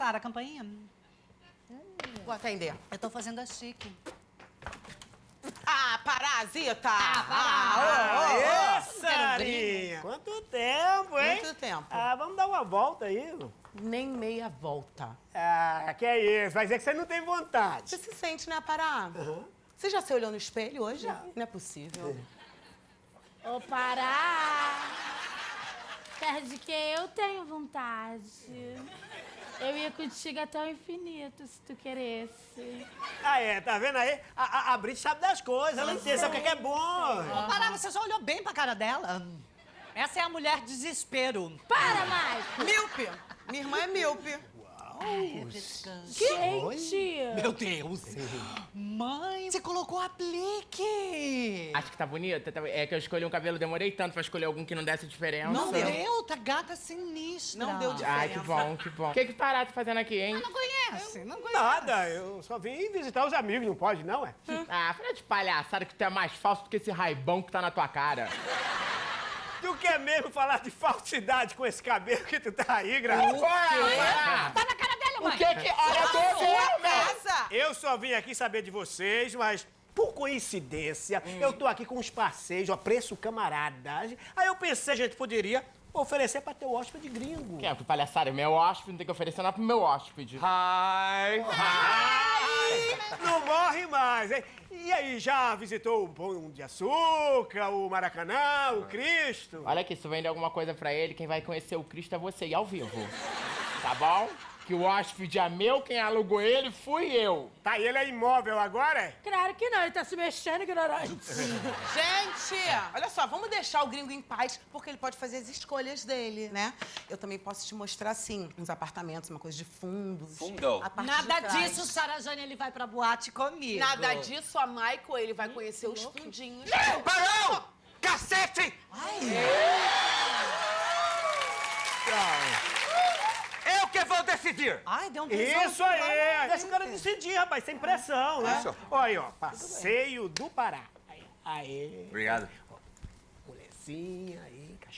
Sara, a campainha. Vou atender. Eu tô fazendo a chique. Ah, parasita! Aê, Sarinha! Quanto tempo, hein? Muito tempo. Ah, vamos dar uma volta aí. Nem meia volta. Ah, que é isso? Vai dizer que você não tem vontade. Você se sente, né, Pará? Você já se olhou no espelho hoje? Não é possível. Ô, Pará! Perde que eu tenho vontade. Eu ia contigo até o infinito, se tu queresse. Ah, é, tá vendo aí? A Brit sabe das coisas, ela entende, sabe o que é bom. Ô, Pará, você já olhou bem pra cara dela? Essa é a mulher desespero. Para, Mike! Míope! Minha irmã é míope. Gente! Meu Deus! Mãe, você colocou aplique! Acho que tá bonita. É que eu escolhi um cabelo, demorei tanto pra escolher algum que não desse diferença. Não deu, tá gata sinistra. Não deu diferença. Ai, que bom, que bom. O que Pará tá fazendo aqui, hein? Não conhece, não conhece. Nada, eu só vim visitar os amigos, não pode não, é? Ah, filha de palhaçada que tu é mais falso do que esse raibão que tá na tua cara. Tu quer mesmo falar de falsidade com esse cabelo que tu tá aí, Graça? Pará! Tá na cara dele, mãe! O que que... Olha, tô Casa! Eu só vim aqui saber de vocês, mas por coincidência, eu tô aqui com uns passeios a preço camarada. Aí eu pensei, a gente poderia oferecer pra teu hóspede gringo. Que palhaçada? Meu hóspede, não tem que oferecer nada pro meu hóspede. Ai, não morre mais, hein? E aí, já visitou o Pão de Açúcar, o Maracanã, o Cristo? Olha aqui, se tu vender alguma coisa pra ele, quem vai conhecer o Cristo é você, e ao vivo. Tá bom? Que o hóspede é meu, quem alugou ele fui eu. Tá, e ele é imóvel agora, é? Claro que não, ele tá se mexendo, ignorante. Gente, olha só, vamos deixar o gringo em paz, porque ele pode fazer as escolhas dele, né? Eu também posso te mostrar, assim, uns apartamentos, uma coisa de fundos. Fundo. a parte Nada de trás. disso, Sara Jane, ele vai pra boate comigo. Nada disso, a Michael, ele vai conhecer os fundinhos. Parão! Cacete! Eu que vou decidir! Ai, deu um beijão. Isso aí! Deixa o cara decidir, rapaz, sem pressão, né? Isso. Olha aí, ó, passeio do Pará. Aí. Obrigado. Mulherzinha aí,